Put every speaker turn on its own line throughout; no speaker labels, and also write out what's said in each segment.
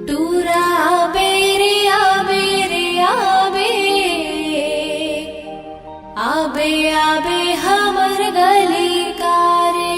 टूरा आबे रे आबे रे आबे, आबे आबे हमर गली का रे।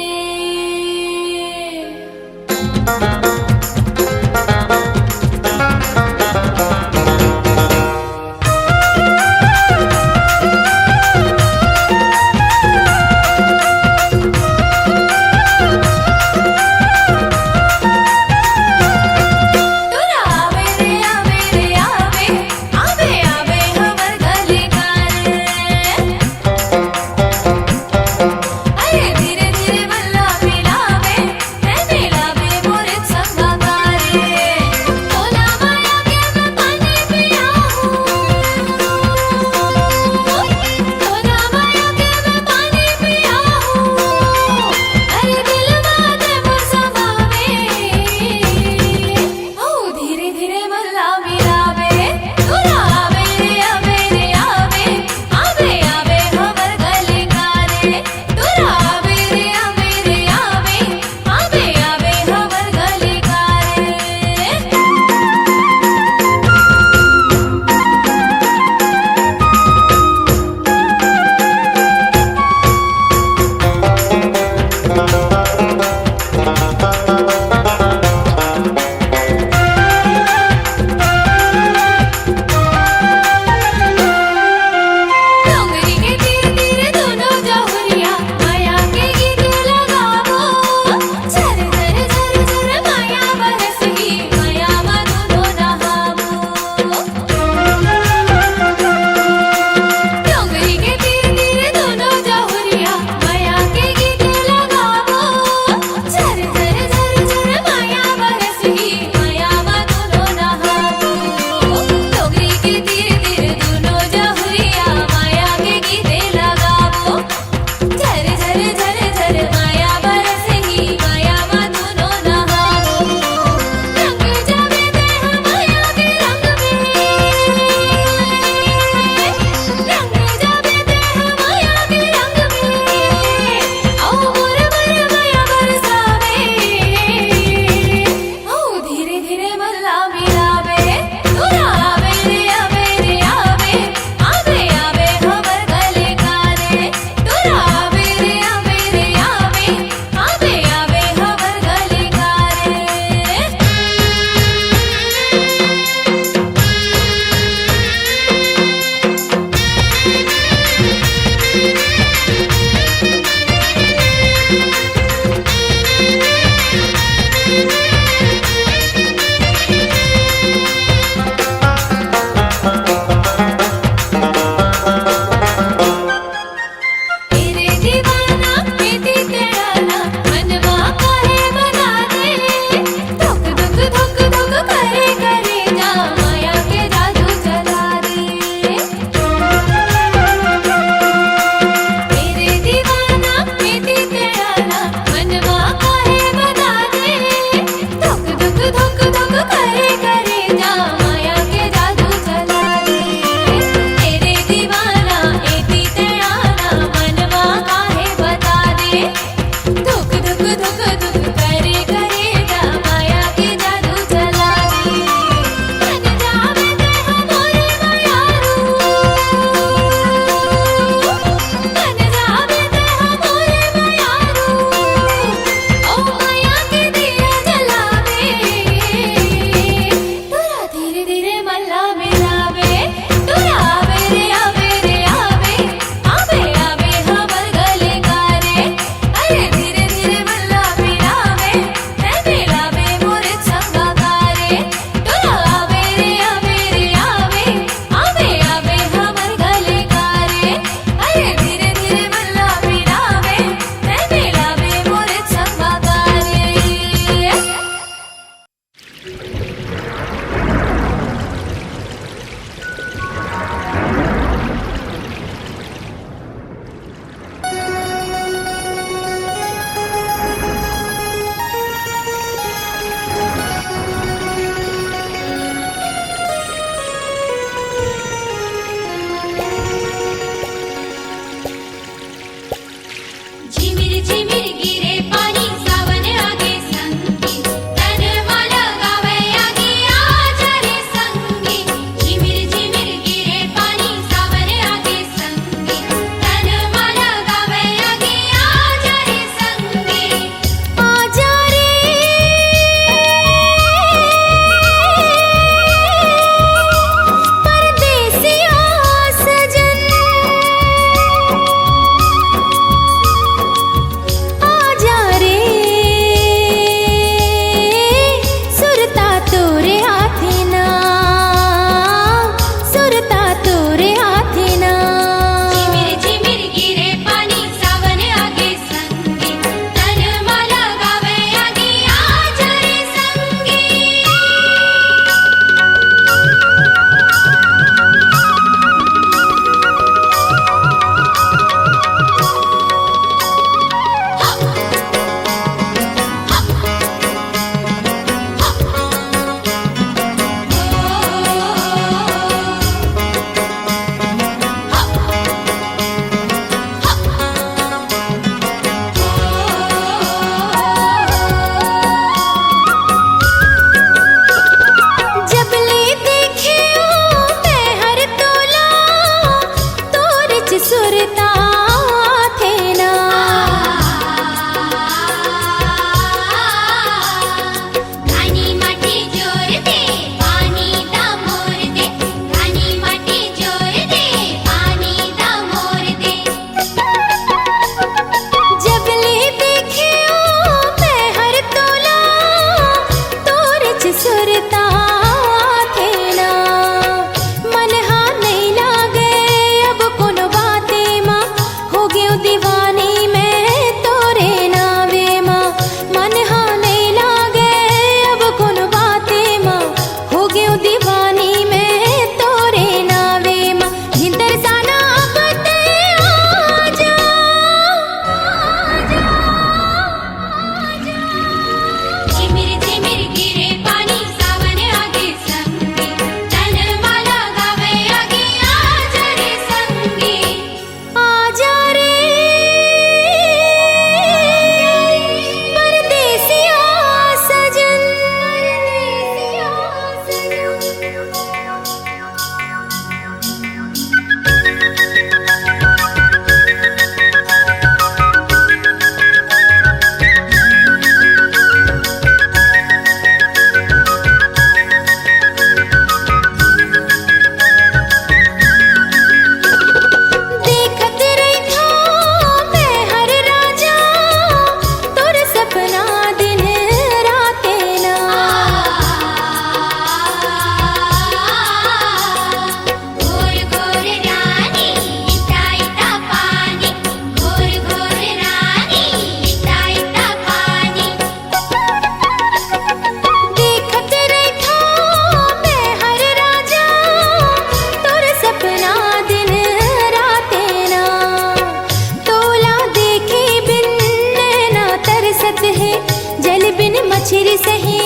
मछरी सही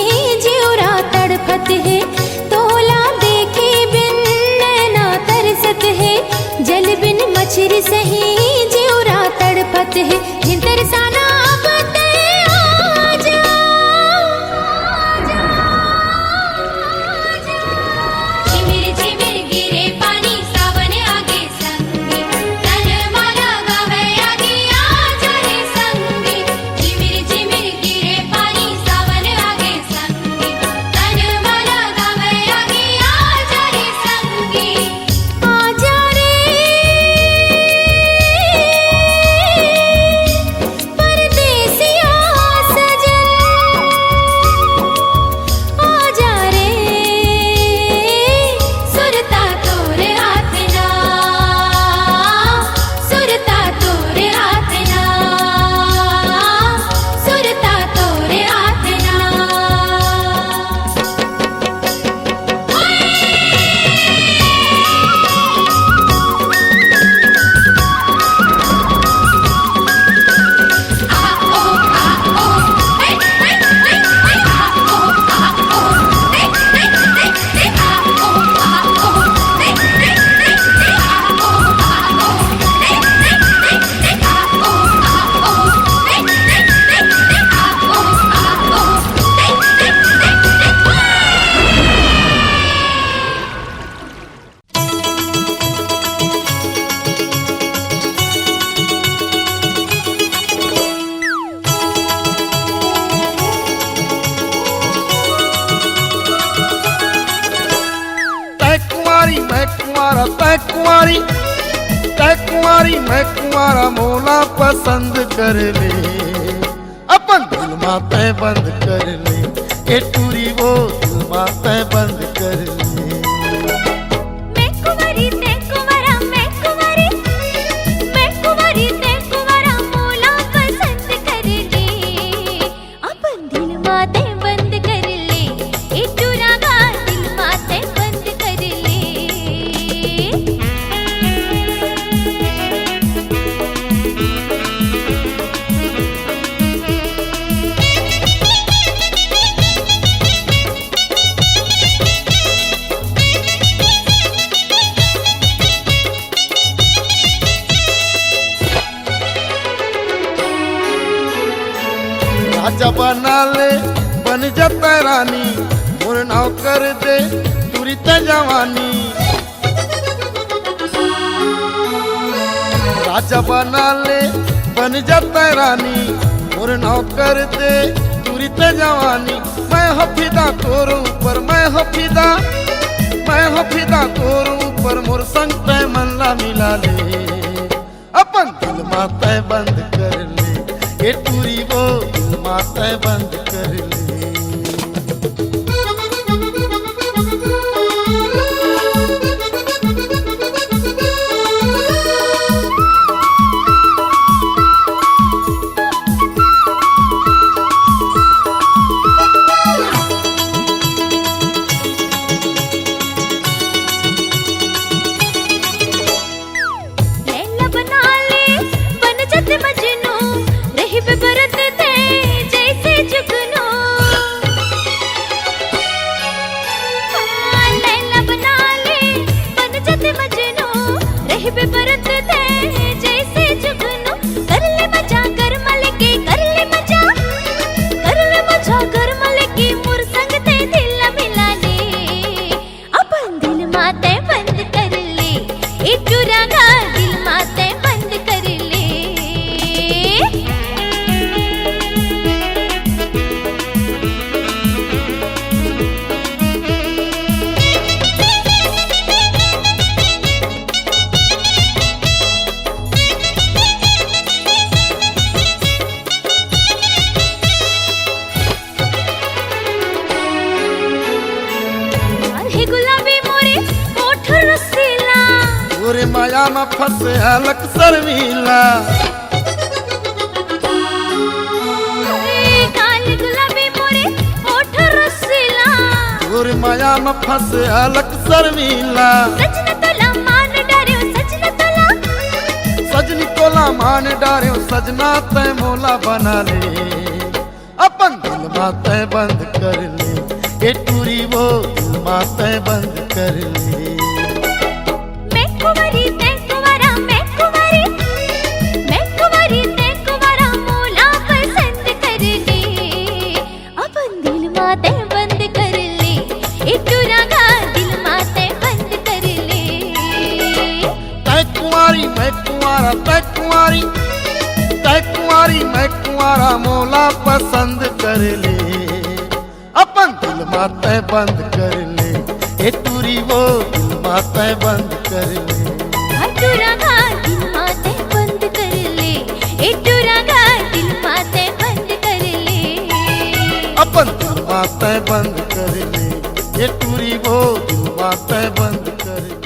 जिउरा तड़पत है, तोला देखे बिन नैना तरसत है। जल बिन मछरी सही जिउरा तड़पत है, जिन तरसाना बते आजा। झिमिर झिमिर गिरे पानी सावन आगे संगी, तन माला गावे आगे आजा रे संगी। झिमिर झिमिर गिरे पानी सावन आगे संगी, तन माला गावे आगे आजा रे संगी। आजा रे परदेसिया सजन, आजा रे सुरता तोरे हाथ ना, सुरता तोरे हाथ ना, सुरता तोरे हाथ ना।
तै कुंवारी मैं कुंवारा मोला पसंद कर ले, अपन दिल मा तय बंद कर ले। ए टूरी वो दिल मा तय बंद कर ले।
मैं कुंवारी ते कुंवारा, मैं कुंवारी, मैं कुंवारी ते कुंवारा मोला पसंद कर ले, अपन दिल माते बंद कर ले। ए टूरा गा दिल माते बंद कर ले।
राजा बना ले बन जाता रानी, मोर नाव कर दे तुरी ते जवानी। राजा बना ले बन जाता रानी, मोर नाव कर दे तुरी ते जवानी। मैं हो फिदा तोर ऊपर, मैं हो फिदा, मैं हो फिदा तोर ऊपर। मोर संग तय मनला मिला ले, अपन दिल मा तय बंद कर ले। ए टूरी वो दिल मा तय बंद कर ले।
लैला बना ले बन जाते मजनू, रही बेबरत थे जैसे जुगनू। लैला बना ले बन जाते मजनू, रही बेबरत थे जैसे जुगनू। कर ले मजा कर मलके, कर ले मजा, कर ले मजा कर मलके। मोर संग ते दिल मिला ले, अपन दिल माते बंद कर ले। ए टूरा गा दिल माते बंद कर ले। हे गुलाबी मोरे ओठ रसीला,
तोरे माया में फंसे हलक शर्मीला।
काल गुलाबी मोरे ओठ रसीला,
तोरे माया में फंसे हलक शर्मीला।
सजना तोला मान डार्यो, सजना तोला,
सजनी तोला मान डार्यो। सजना तय मोला बना ले, अपन दिल दिल माते बंद कर ले, ये टूरी वो दिल माते बंद कर ले।
मैं कुंवारी ते कुंवारा, मैं कुंवारी ते कुंवारा मोला पसंद कर ले। अपन दिल माते बंद कर ले, ए टूरा गा दिल माते बंद कर ले।
तै कुंवारी मैं कुंवारा, तै कुंवारी मैं कुंवारा मोला पसंद कर ले। अपन दिल माते बंद कर ले, ये टूरी वो दिल माते बंद कर ले।
टूरा गा दिल माते बंद कर ले, ए टूरा गा दिल माते बंद कर ले।
अपन दिल माते बंद कर ले, ये टूरी वो दिल माते बंद कर ले।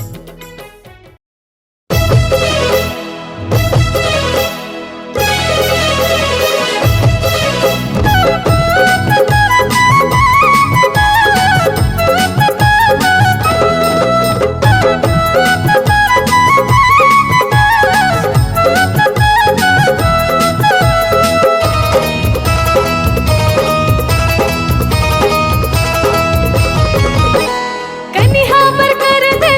कन्या पर कर दे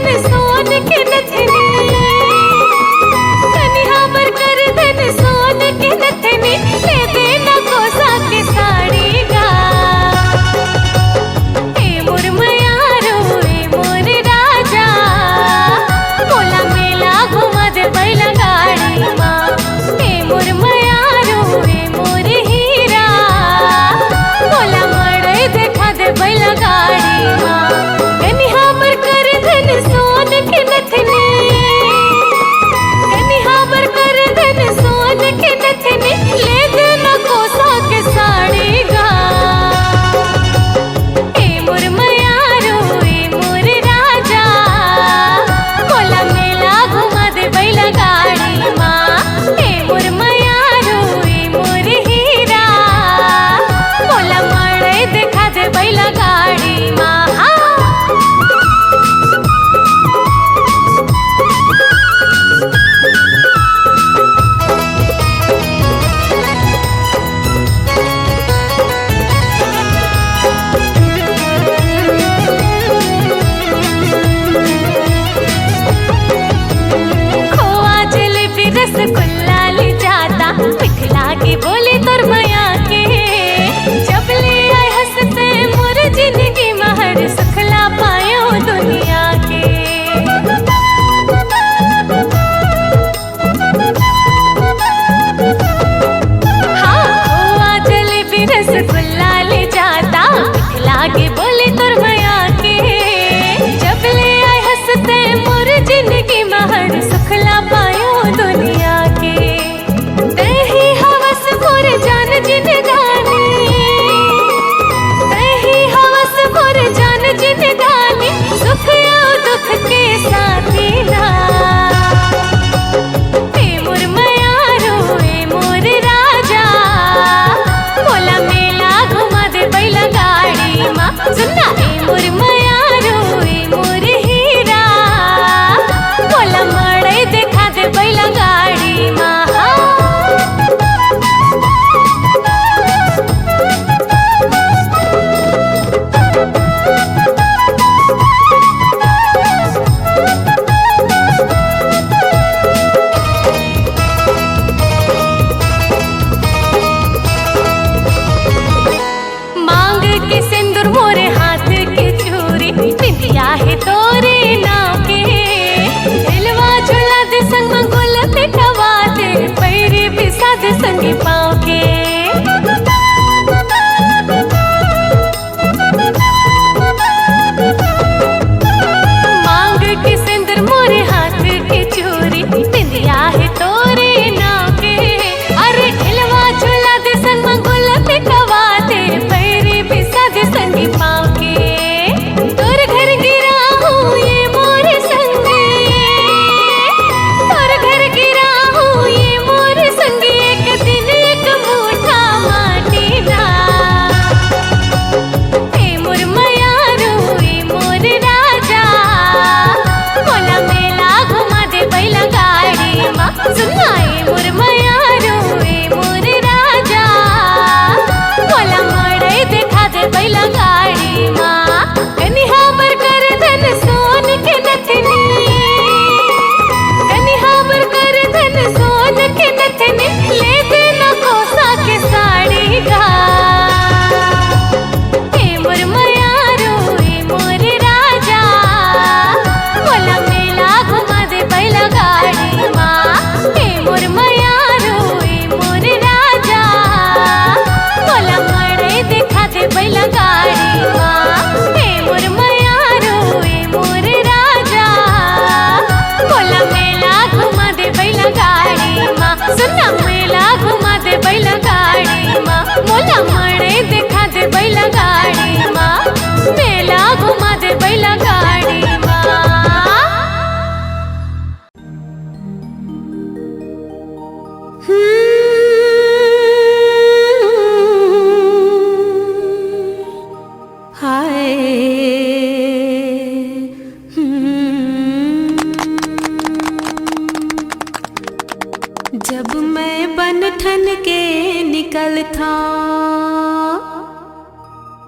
निकल था।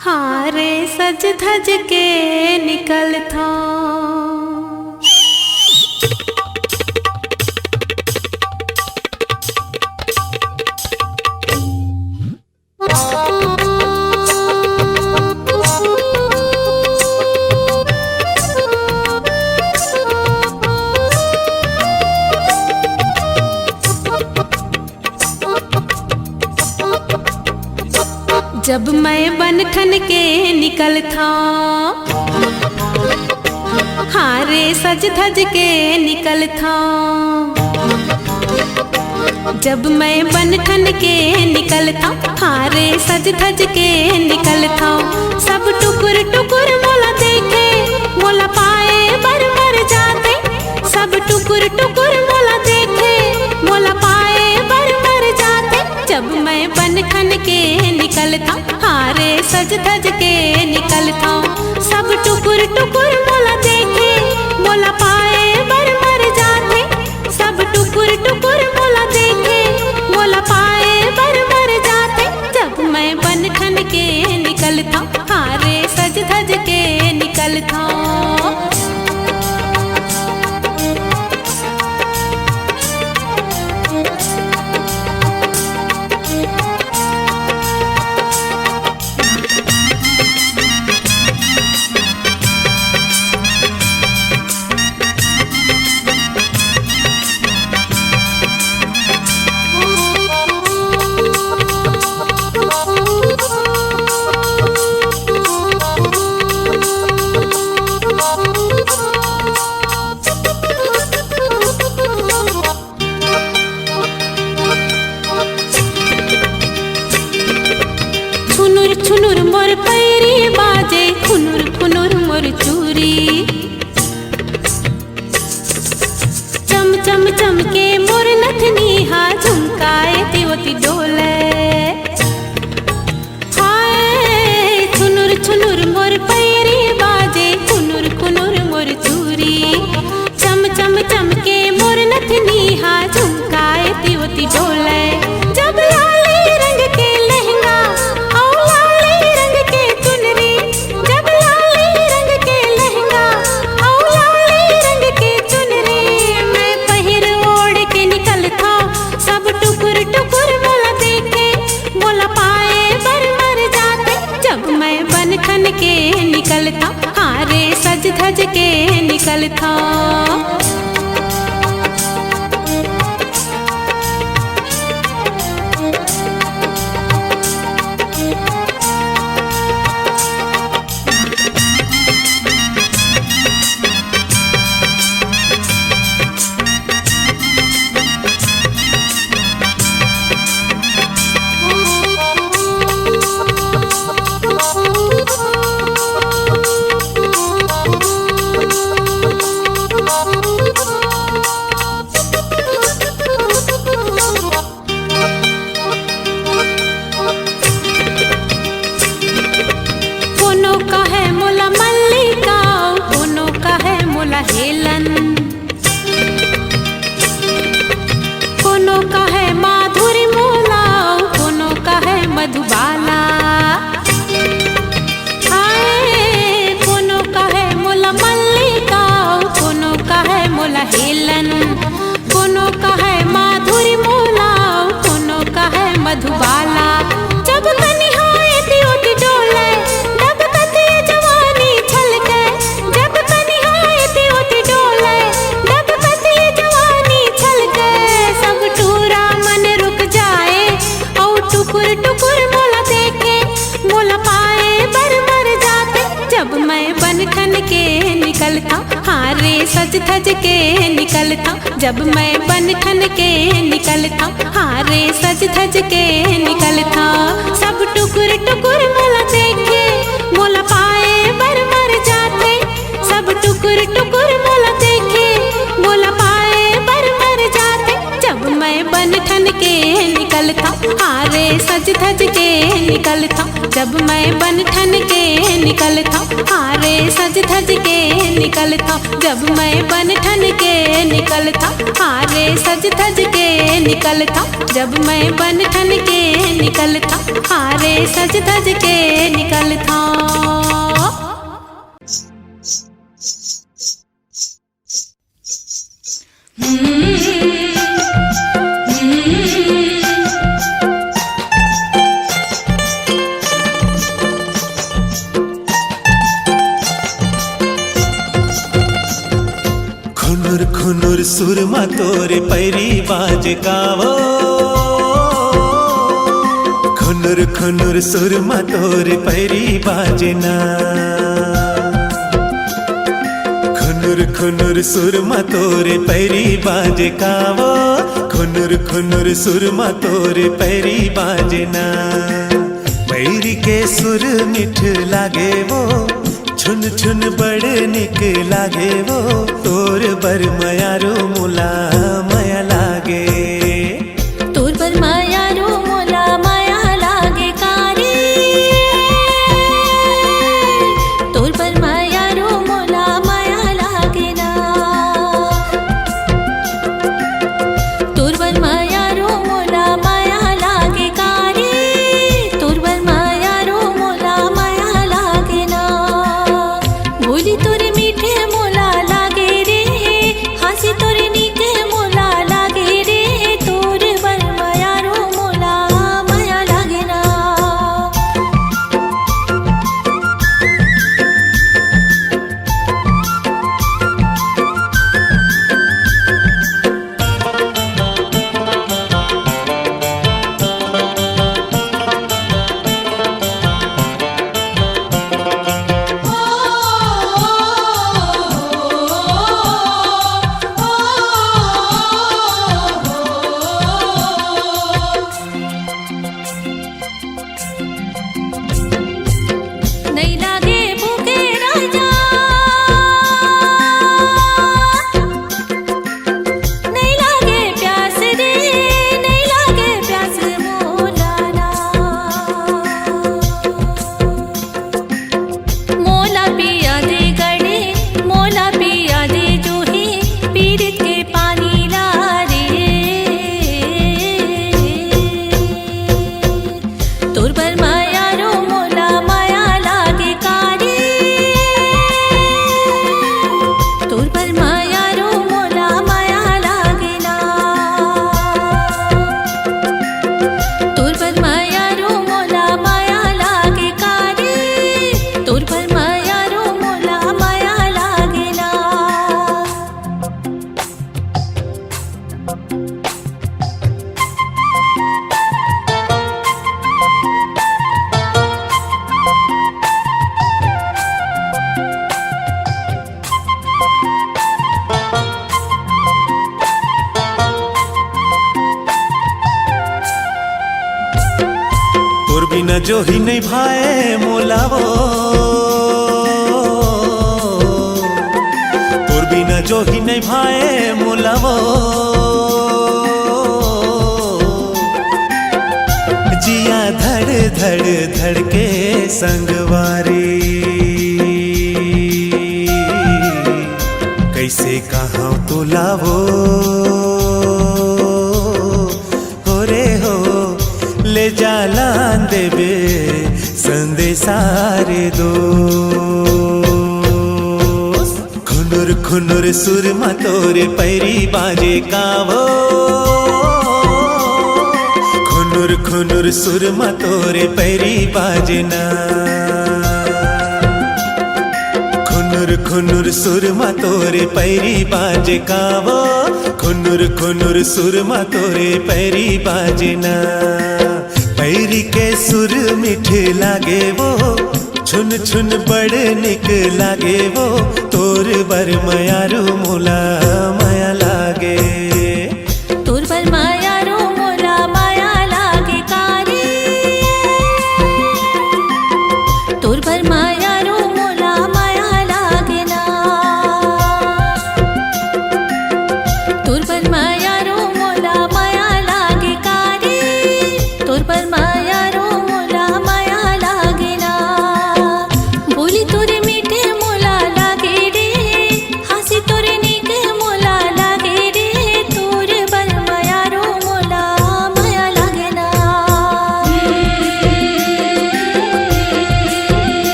हाँ रे सज धज के निकल था। जब मैं बन ठन के निकल था। हाँ रे सज धज के निकल था। जब मैं बन ठन के निकल था। हाँ रे सज धज के निकल था। सब टुकुर टुकुर मोला देखे, मोला पाए बर मर जाते। सब टुकुर टुकुर मोला देखे, मोला पाए बर मर जाते। जब मैं बन ठन के निकल था। हाँ रे सज धज के निकल था। सब टुकुर टुकुर मोला देखे, मोला पाए बर मर जाते। सब टुकुर टुकुर मोला देखे, मोला पाए बर मर जाते। जब मैं बन ठन के निकल था। हाँ रे सज धज के निकल था। छुनुर मोर पैरी बाजे, खुनुर खुनुर मोर चूरी। चम चम चम के मोर नथनी हा झुमकाए तिवती डोले। हाय छुनुर छुनुर मोर पैरी बाजे, खुनुर खुनुर मोर चूरी। चम चम चम के मोर नथनी हा झुमकाए तिवती डोले। जब लाली रंग के लहंगा और लाली रंग के चुनरी, जब लाली रंग के लहंगा और लाली रंग के चुनरी, मैं पहिर ओढ़ के निकल था। सब टुकुर टुकुर मोला देखे, मोला पाए बर मर जाते। जब मैं बन ठन के निकल था। हाँ रे सज धज के निकल था। कोनो का है मोला मल्लिका, कोनो का है मोला हेलन। कोनो का है माधुरी मोला, कोनो का है मधुबाला। हाय कोनो का है मोला मल्लिका, कोनो का है मोला हेलन। कोनो का है माधुरी मोला, कोनो का है मधुबाला। जब कनिहाए तिवती डोले, जब कति जवानी छलके। जब कनिहाए तिवती डोले, जब कति जवानी छलके। सब टूरा मन रुक जाए और टुकुर टुकुर मोला देखे, मोला पाए बर मर जाते। जब मैं बन ठन के निकल था। हाँ रे सज धज के निकल था। जब मैं बन ठन के निकल था। हाँ रे सज धज के निकल था। सब टुकुर टुकुर मोला देखे, मोला पाए बर मर जाते। सब टुकुर टुकुर मोला देखे, मोला पाए बर मर जाते। जब मैं बन ठन के निकल निकलता। हारे सज धज के निकलता जब मैं बन ठन के निकलता। हारे सज धज के निकलता जब मैं बन ठन के निकलता। हारे सज धज के निकलता जब मैं बन ठन के निकलता। हारे सज धज के निकलता।
खुनुर खुनुर सुरमा तोरे पैरी बाज गावो। खुनुर खुनुर सुरमा तोरे पैरी बाजना। खुनुर खुनुर सुरमा तोरे पैरी बाज गावो। खुनुर खुनुर सुरमा तोरे पैरी बाजना। पैरी के सुर मिठ लागे वो छुन छुन बड़े निक लागे वो। तोर बर मयारो मुला माया लागे।
तोर पर मायारो मोला माया लागे कारी। तोर पर मायारो मोला माया लागे ना। तोर पर मायारो मोला माया लागे कारी। तोर पर मायारो मोला माया लागे ना। बोली तोरे मीठे मोला लागे रे। हंसी तोरे नीके मोला लागे रे। तोर बर मायारो मोला माया लागे ना। नहीं लागे भूखे राजा। नहीं लागे प्यास रे। नहीं लागे प्यास मोला ना। मोला पिया दे गड़े। मोला पिया दे जूही। पीरित के पानी ला रे। तोर पर मायारो मोला माया लागे कारी। तोर पर मायारो मोला माया लागे ना। तोर पर मायारो मोला माया लागे कारी। तोर पर मायारो मोला माया लागे ना।
तोर बिना जो ही नहीं भाए मोलावो। तोर बिना जो ही नहीं भाए मोलावो। जिया धड़ धड़ धड़ के संगवारी। कैसे कहाँ तो लावो हो रे हो। ले जालान देवे संदेशारे दो। खुनुर खुनुर सुरमा तोरे पैरी बाजे गावो। खुनुर खुनुर सुरमा तोरे पैरी बाजना। खुनुर खुनुर सुरमा तोरे पैरी बाजे गावो। खुनुर खुनुर सुरमा तोरे पैरी बाजना। पैरी के सुर मीठे लागे वो छुन छुन बड़े निक लागे वो। तोर बर मयारू मोला माया लागे।
तोर पर मायारो मोला माया लागे कारी। तोर पर मायारो मोला माया लागे ना। तोर पर मायारो मोला माया लागे कारी।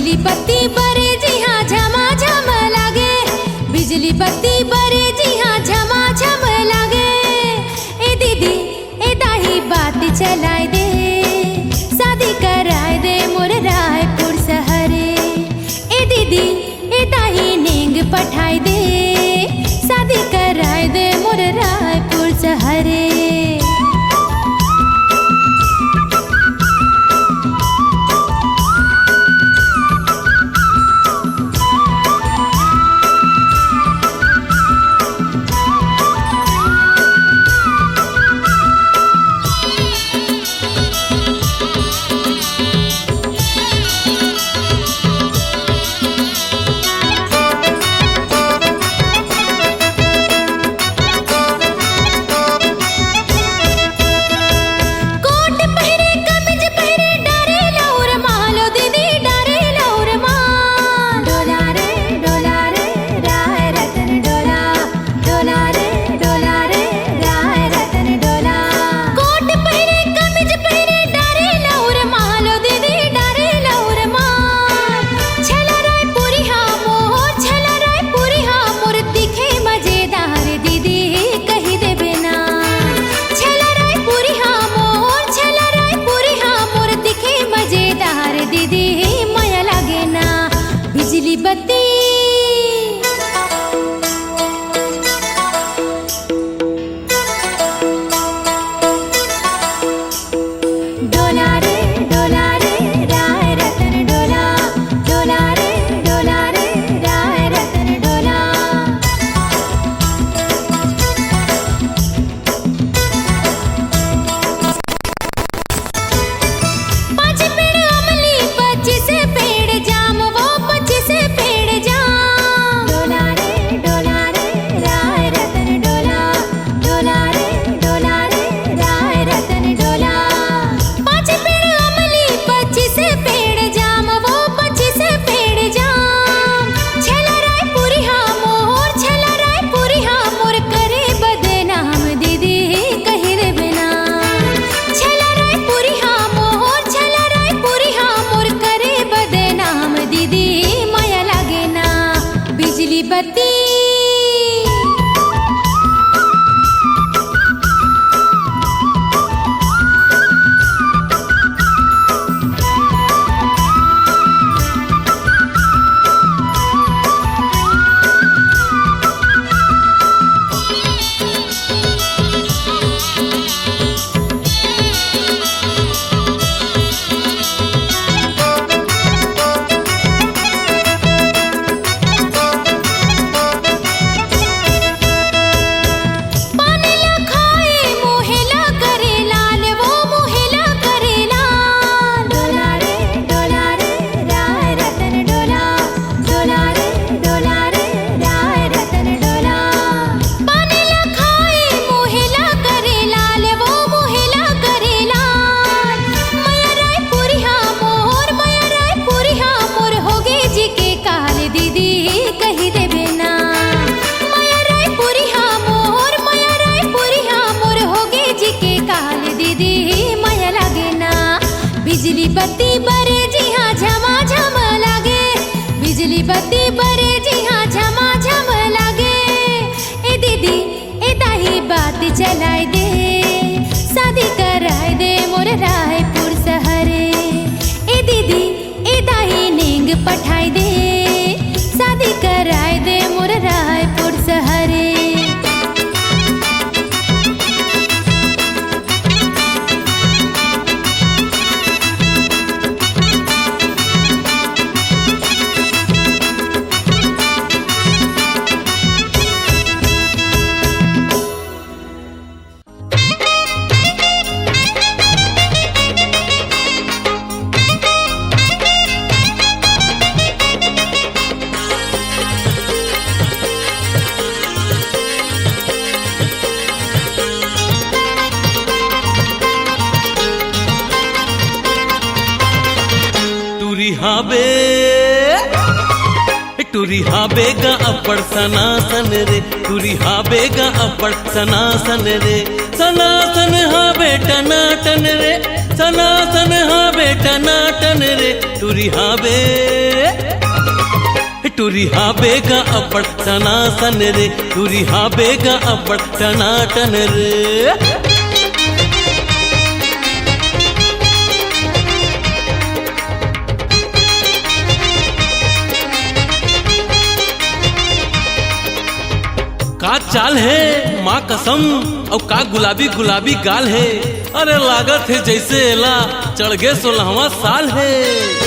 बिजली बत्ती बरे जी हाँ झमाझम लागे, बिजली बत्ती बरे जी हाँ झमाझम लागे। ए दीदी ए दाही बात चलाए दे, शादी कराए दे मोर रायपुर शहरे। ए दीदी ए दाही नेंग पठाए दे, शादी कराए दे मोर रायपुर शहरे। बत्ती बरे जी हाँ झमाझम लागे, बिजली बत्ती बरे जी हाँ झमाझम लागे। ए दीदी ए दाही बात चलाए दे, शादी कराए दे मोर रायपुर शहरे। ए दीदी ए दाही नेंग पठाए दे, शादी कराए दे मोर रायपुर शहरे।
टूरी बेगा अपड़ सनासन रे, टूरी बेगा अपड़ सनासन रे। सनासन हा बेटा नाटन रे, सनासन हा बेटा नाटन रे। टूरी बे टूरी हाबेगा अब्बड़ सनासन रे टूरी हाबेगा अब्बड़ टनाटन रे। का चाल है माँ कसम और का गुलाबी गुलाबी गाल है, अरे लागत है जैसे एला चढ़ गए 16वां साल है।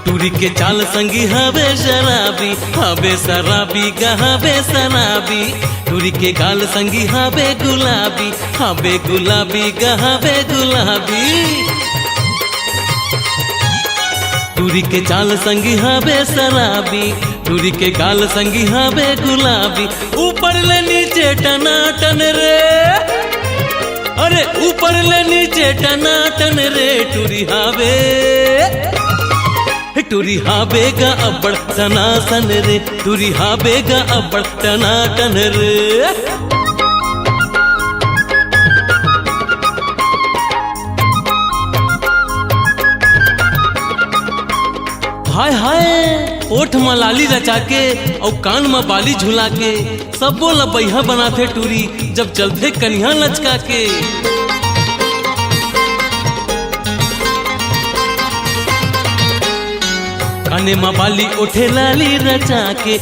टूरी के चाल संगी हवे शराबी हवे शराबी गहावे शराबी, टूरी के गाल संगी हवे गुलाबी गहावे गुलाबी। टूरी के चाल संगी हवे शराबी टूरी के गाल संगी हवे गुलाबी, ऊपर ले नीचे टनाटन रे, अरे ऊपर ले नीचे टनाटन रे। टूरी हाबेगा अब्बड़ सनासन रे टूरी हाबेगा अब्बड़ टनाटन रे। हाय हाय ओठ में लाली रचा के और कान में बाली झुला के सबो लबैया बनाथे टूरी जब चलते कन्या लचका के। काने में बाली ओठे लाली रचा के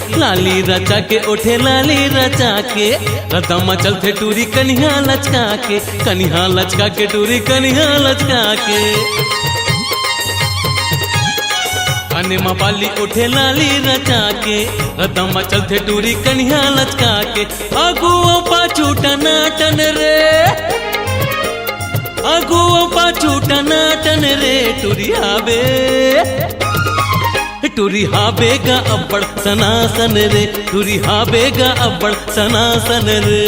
ओठे लाली रचा के, रदम में चलते टूरी कन्या लचका के टूरी कन्या लचका के। काने में बाली ओठे लाली रचा के रदम में चलते टूरी कन्या लचका के। आगू पाछू टनाटन रे आगू पाछू टनाटन रे। टूरी हाबेगा अब्बड़ सनासन रे टूरी हाबेगा अब्बड़ सनासन रे।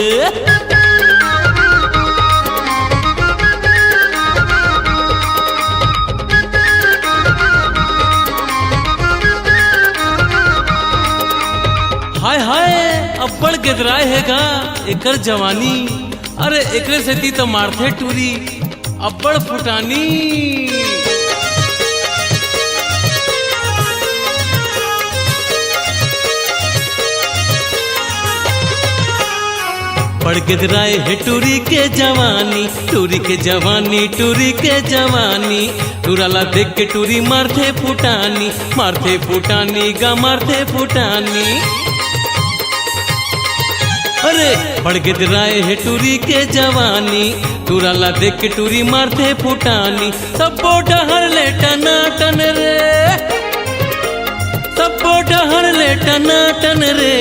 हाय हाय अब्बड़ गिदराए हैगा एकर जवानी, अरे एकरे सेती तो मारथे टूरी अब्बड़ फुटानी। बड़ गिदराए है टूरी के जवानी टूरी के जवानी टूरी के जवानी। टूराला देख के टूरी मारथे फुटानी गा मारथे फुटानी। अरे बड़ गिदराए है टूरी के जवानी टूराला देख के टूरी मारथे फुटानी। सबो डहर ले टनाटन रे सबो डहर ले टनाटन रे।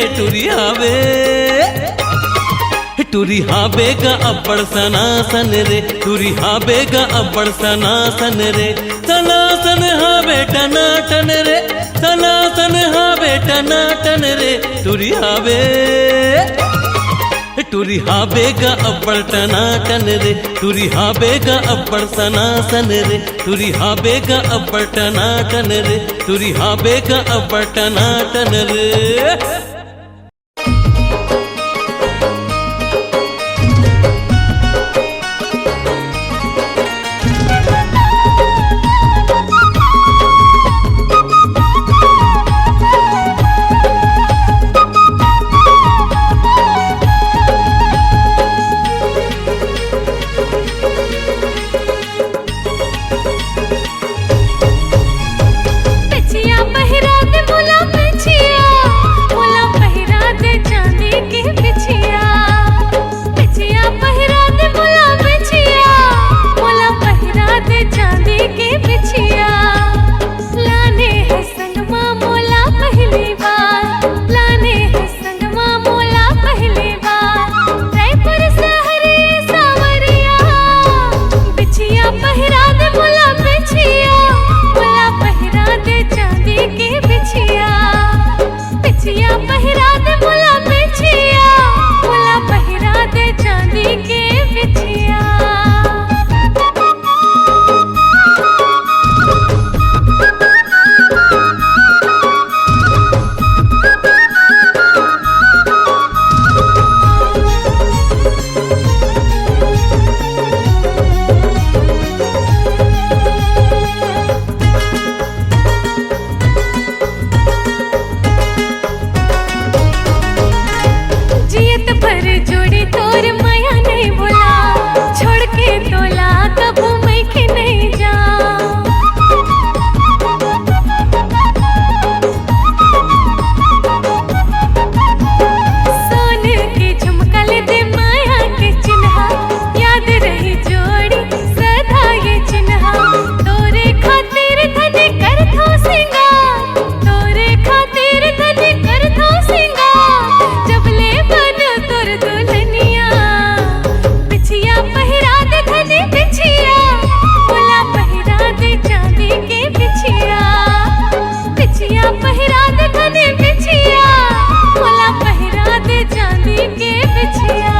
टूरी हाबेगा अब्बड़ सनासन रे टूरी हाबेगा अब्बड़ सनासन रे। सनासन हाबे टनाटन रे सनासन हाबे टनाटन रे। टूरी हाबेगा अब्बड़ टनाटन रे टूरी हाबेगा अब्बड़ सनासन रे टूरी हाबेगा अब्बड़ टनाटन रे टूरी हाबेगा अब्बड़ टनाटन रे।
पहिरा दे मोला
भर जोड़ी तोर माया नहीं बोला, छोड़ के तोला कबू मैं के नहीं जा। सोन के झुमका ले दे माया के चिन्हा, याद रही जोड़ी सदा ये चिन्हा। तोरे खातिर धनी कर थो सिंगार, तोरे खातिर धनी कर थो सिंगार। जब ले बन तोर दुल्हनिया, बिछिया पहिरा दे धनी बिछिया, मोला पहिरा दे चांदी के बिछिया। बिछिया पहिरा दे धनी बिछिया, मोला पहिरा दे चांदी के बिछिया।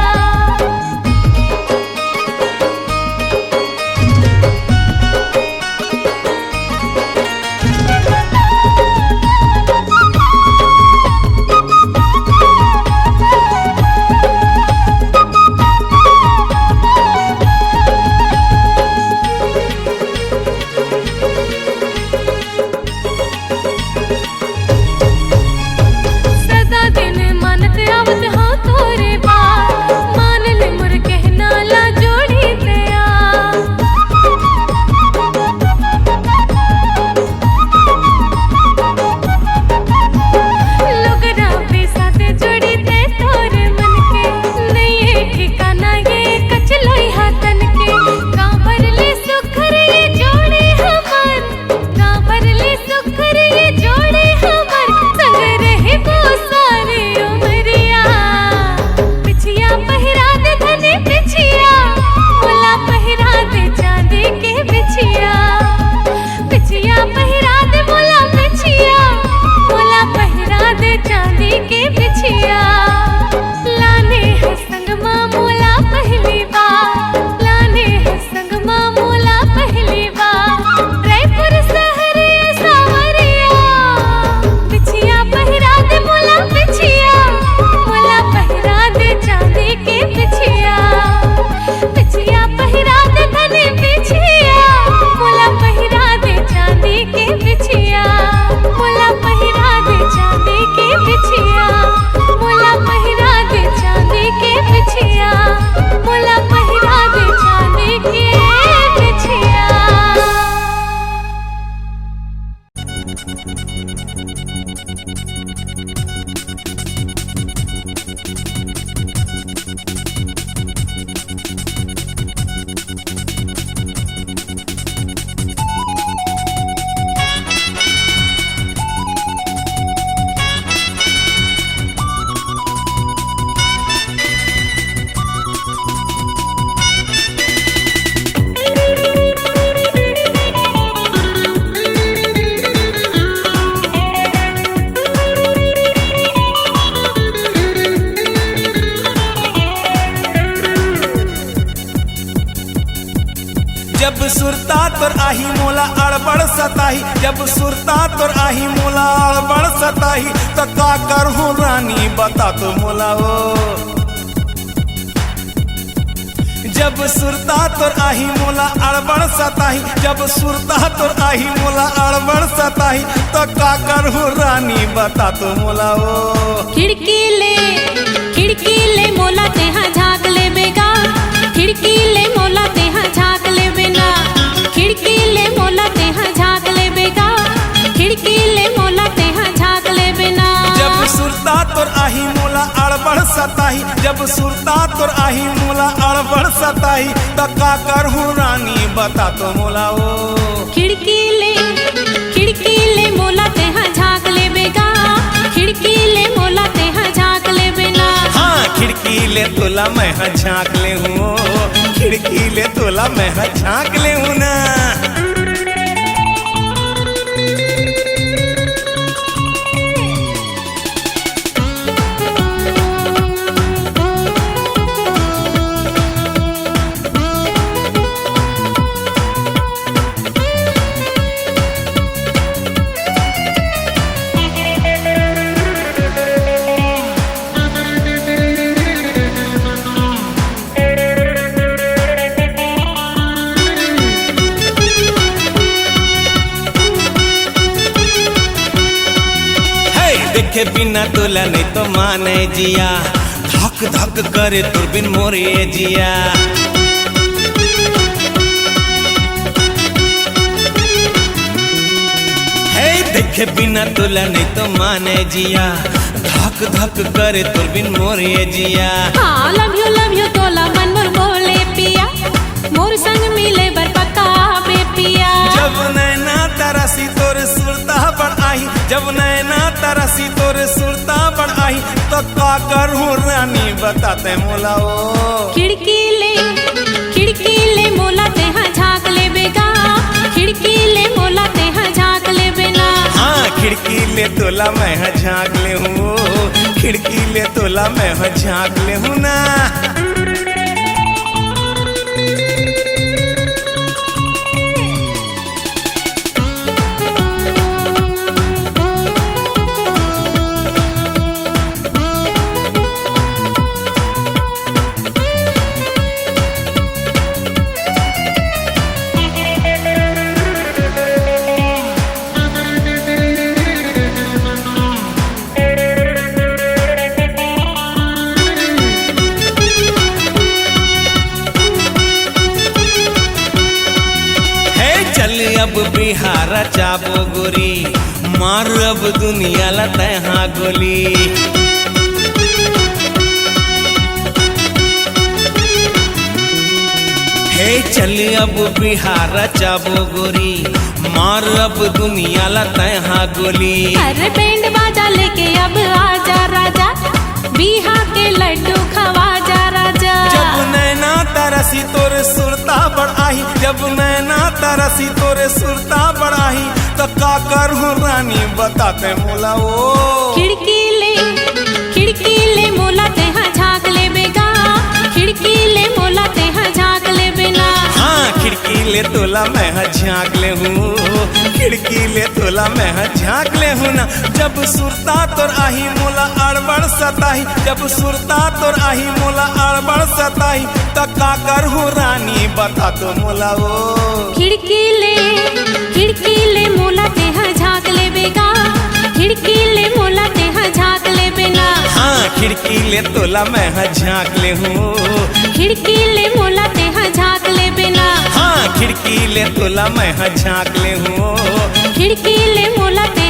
सदा दिन मानत आवत हो तोरे बात, मान ले मोर कहना ला जोड़ी तैयार। लोगरा पैसा दे जोड़ी दे तोरे मन के, नहीं है ठिकाना ये कचलोई हाथन के। गाँव भर ले सुखर ये जोड़ी हमर, गाँव भर ले सुखर ये जोड़ी हमर। संग रहे वो सारी उमरिया, बिछिया पहिरा दे धनी बिछिया, मोला पहिरा दे चांदी के बिछिया। बिछिया पहिरा दे मोला बिछिया, मोला पहिरा दे चांदी के बिछिया। लाने है संग माँ मोला पहली बार, लाने है संग माँ मोला पहली बार। रायपुर शहर ये सावरिया, बिछिया पहिरा दे मोला बिछिया, मोला पहिरा दे चांदी के बिछिया। बिछिया पहिरा दे धनी बिछिया, मोला पहिरा दे चांदी के बिछिया। मोला पहिरा दे चांदी के बिछिया, मोला पहिरा दे चांदी के बिछिया, मोला पहिरा दे चांदी के बिछिया।
जब सुरता तोर आही मोला अड़बड़ सताही, जब सुरता तोर आही मोला अड़बड़ सताही। तो का करहूँ रानी बता तो मोला हो। जब सुरता तोर आही मोला अड़बड़ सताही, जब सुरता तोर आही मोला अड़बड़ सताही। तो का करहूँ रानी बता तो मोला हो।
खिड़की ले मोला तेहा झाँक ले बेगा, खिड़की ले मोला तेहा झाँक ले बेना। खिड़की ले मोला तेहा झाँक ले बेगा, खिड़की ले मोला तेहा झाँक ले बेना।
जब सुरता तोर आही मोला अड़बड़ सताही, जब सुरता तोर आही मोला अड़बड़ सताही। तो का करहूँ रानी बता तो मोला हो।
खिड़की ले मोला तेहा झाँक ले बेगा, खिड़की ले मोला तेहा झाँक ले बेना।
हाँ खिड़की ले तोला मैं झाँक ले हूँ, खिड़की ले तोला मैं झाँक ले हूँ ना। देखे बिना तोला नहीं तो माने जिया, धक धक धक करे तोर बिन मोरे जिया। हे देखे बिना तोला नहीं तो माने जिया, धक धक करे तोर बिन मोरे जिया।
हाँ लव यू तोला मन मोर बोले पिया, मोर संग मिले बर पक्का बे पिया।
जब नैना तरसी तोर सुरता पर आई, जब नैना तरसी तोर सुरता पर आई, तो का करूं रानी बताते मोला ओ।
खिड़की ले मोला ते हाँ झाँक ले बेगा, खिड़की ले मोला ते हाँ झाँक ले बेना।
हाँ खिड़की ले तोला मैं हाँ झाँक ले हूँ, खिड़की ले तोला मैं हाँ झाँक ले हूँ ना। अब बिहारा चाबो गोरी, मार अब दुनिया ला तहाँ गोली। हे चल अब बिहारा चाबो गोरी, मार अब दुनिया ला तहाँ गोली।
अरे बैंड बाजा लेके अब आजा राजा, बिहा के लड्डू खवा जा राजा।
जब नैना तरसी तोरे सुरता बढ़ाई, जब नैना तरसी तोरे सुरता बढ़ाई, तो का करूं रानी बताते मोला ओ।
खिड़की ले मोला ते हाँ झाँक ले बेगा, खिड़की ले मोला ते हाँ झाँक ले बेना।
हाँ खिड़की ले तोला मैं हाँ झाँक ले हूँ, खिड़की ले तोला मैं हाँ झाँक ले हूँ ना। जब सुरता तोर आही मोला अड़बड़ सताही, जब सुरता तोर आही मोला अड़बड़ सताही, तो का करूं रानी बता तो मोला ओ।
खिड़की ले मोला ते हाँ झाँक ले बेगा, खिड़की ले मोला ते हाँ झाँक ले बेना।
हाँ खिड़की ले तोला मैं हाँ झाँक ले हूँ,
खिड़की ले मोला ते हाँ झाँक ले बेना।
हाँ खिड़की ले तोला मैं हाँ झाँक ले हूँ,
खिड़की ले मोला ते